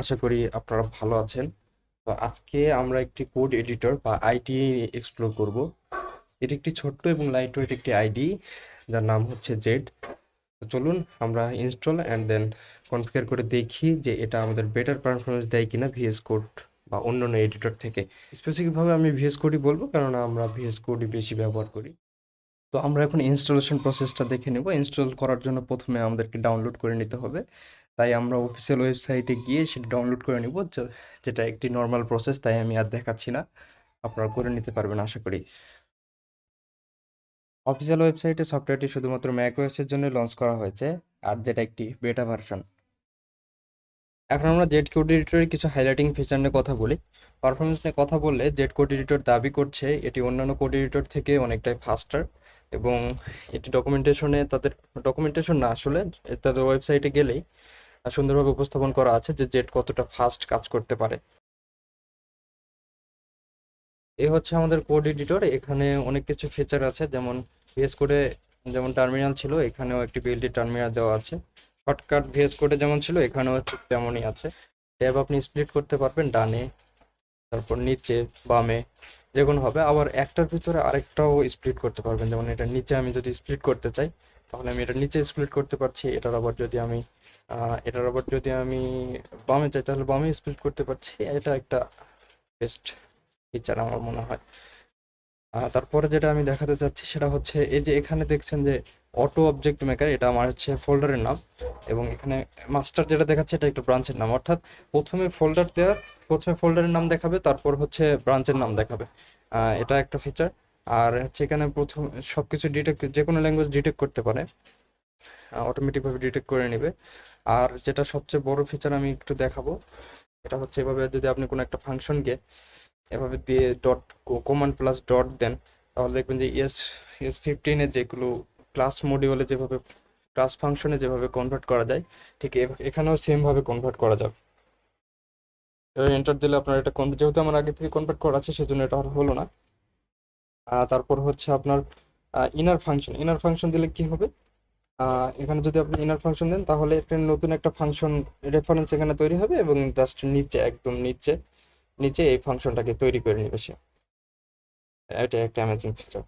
আশা করি আপনারা ভালো আছেন। তো আজকে আমরা একটি কোড এডিটর বা আইডি এক্সপ্লোর করব। এটি একটি ছোট্ট এবং লাইট ওয়েট একটি আইডি, যার নাম হচ্ছে জেড। তো চলুন আমরা ইনস্টল অ্যান্ড দেন কনফিগার করে দেখি যে এটা আমাদের বেটার পারফরমেন্স দেয় কিনা ভিএস কোড বা অন্যান্য এডিটর থেকে। স্পেসিফিকভাবে আমি ভিএস কোডই বলবো, কারণ আমরা ভিএস কোডই বেশি ব্যবহার করি। তো আমরা এখন ইনস্টলেশন প্রসেসটা দেখে নেব। ইনস্টল করার জন্য প্রথমে আমাদেরকে ডাউনলোড করে নিতে হবে। তাই আমরা অফিসিয়াল ওয়েবসাইটে গিয়ে সেটা ডাউনলোড করে নিব, যেটা একটি নর্মাল প্রসেস, তাই আমি আর দেখাচ্ছি না, আপনারা করে নিতে পারবেন আশা করি। অফিসিয়াল ওয়েবসাইটে সফটওয়্যারটি শুধুমাত্র ম্যাক ওএসের জন্য লঞ্চ করা হয়েছে, আর যেটা একটি বেটা ভার্সন। এখন আমরা জেড কোড এডিটরের কিছু হাইলাইটিং ফিচার নিয়ে কথা বলি। পারফরমেন্স নিয়ে কথা বললে জেড কোড এডিটর দাবি করছে এটি অন্যান্য কোড এডিটর থেকে অনেকটাই ফাস্টার, এবং এটি ডকুমেন্টেশনে তাদের ডকুমেন্টেশন না আসলে তাদের ওয়েবসাইটে গেলেই সুন্দরভাবে উপস্থাপন করা আছে যে জেড কতটা ফাস্ট কাজ করতে পারে। এই হচ্ছে আমাদের কোড এডিটর। এখানে অনেক কিছু ফিচার আছে, যেমন ভিএস কোডে যেমন টার্মিনাল ছিল, এখানেও একটি বিএলটি টার্মিনাল দেওয়া আছে। শর্টকাট ভিএস কোডে যেমন ছিল, এখানেও ঠিক তেমনই আছে। ট্যাব আপনি স্প্লিট করতে পারবেন ডানে, তারপর নিচে, বামে, যে কোনো হবে। আবার একটার ভিতরে আরেকটাও স্প্লিট করতে পারবেন, যেমন এটা নিচে আমি যদি স্প্লিট করতে চাই তাহলে আমি এটা নিচে স্প্লিট করতে পারছি। এটার আবার যদি আমি বামে চাই তাহলে বামে স্প্লিট করতে পারছি। এটা একটা বেস্ট ফিচার আমার মনে হয়। তারপরে যেটা আমি দেখাতে চাচ্ছি সেটা হচ্ছে এই যে এখানে দেখছেন যে অটো অবজেক্ট মেকার, এটা আমার হচ্ছে ফোল্ডারের নাম, এবং এখানে মাস্টার যেটা দেখাচ্ছে এটা একটা ব্রাঞ্চের নাম। অর্থাৎ প্রথমে ফোল্ডারের নাম দেখাবে, তারপর হচ্ছে ব্রাঞ্চের নাম দেখাবে। এটা একটা ফিচার। আর হচ্ছে এখানে প্রথম সব কিছু ডিটেক্ট, যে কোনো ল্যাঙ্গুয়েজ ডিটেক্ট করতে পারে, অটোমেটিকভাবে ডিটেক্ট করে নেবে। আর যেটা সবচেয়ে বড় ফিচার আমি একটু দেখাবো, এটা হচ্ছে এভাবে যদি আপনি কোনো একটা ফাংশনকে এভাবে দিয়ে ডট কমান্ড প্লাস ডট দেন, তাহলে দেখবেন যে এস15-এ যেগুলো ক্লাস মডিউলে যেভাবে ক্লাস ফাংশনে যেভাবে কনভার্ট করা যায়, ঠিক এখানেও সেমভাবে কনভার্ট করা যাবে। এবার এন্টার দিলে আপনার এটা যেহেতু আমার আগে থেকে কনভার্ট করা আছে সেজন্য এটা আর হলো না। তারপর হচ্ছে আপনার ইনার ফাংশন দিলে কি হবে, এখানে যদি আপনি ইনার ফাংশন দেন তাহলে একটা নতুন একটা ফাংশন রেফারেন্স এখানে তৈরি হবে, এবং জাস্ট নিচে, একদম নিচে নিচে এই ফাংশনটাকে তৈরি করে নেবে সে। এটা একটা অ্যামেজিং ফিচার।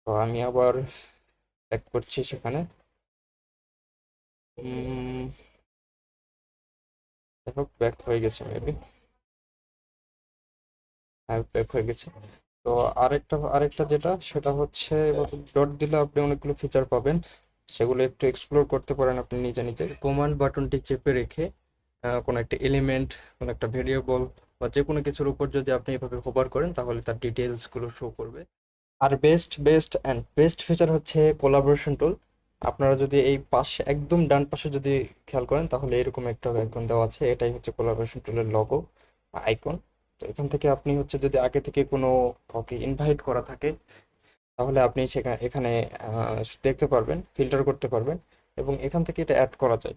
তো আমি আবার ব্যাক করছি সেখানে। দেখো ব্যাক হয়ে গেছে মেবি। হ্যাঁ, ব্যাক হয়ে গেছে। তো আরেকটা যেটা সেটা হচ্ছে এভাবে ডট দিলে আপনি অনেকগুলো ফিচার পাবেন, সেগুলো একটু এক্সপ্লোর করতে পারেন আপনি নিজে নিজে। কমান্ড বাটনটি চেপে রেখে কোনো একটা এলিমেন্ট, কোনো একটা ভেরিয়েবল বা যে কোনো কিছুর উপর যদি আপনি এভাবে হোভার করেন তাহলে তার ডিটেলসগুলো শো করবে। আর বেস্ট ফিচার হচ্ছে কোলাবোরেশন টুল। আপনারা যদি এই পাশে একদম ডান পাশে যদি খেয়াল করেন তাহলে এরকম একটা আইকন দেওয়া আছে, এটাই হচ্ছে কোলাবোরেশন টুলের লগো আইকন। তো এখান থেকে আপনি হচ্ছে যদি আগে থেকে কোনো কাউকে ইনভাইট করা থাকে তাহলে আপনি এখানে দেখতে পারবেন, ফিল্টার করতে পারবেন, এবং এখান থেকে এটা অ্যাড করা যায়।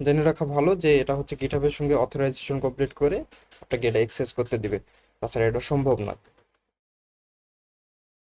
জেনে রাখা ভালো যে এটা হচ্ছে গিটহাবের সঙ্গে অথরাইজেশন কমপ্লিট করে আপনাকে এটা অ্যাক্সেস করতে দিবে, তাছাড়া এটা সম্ভব না।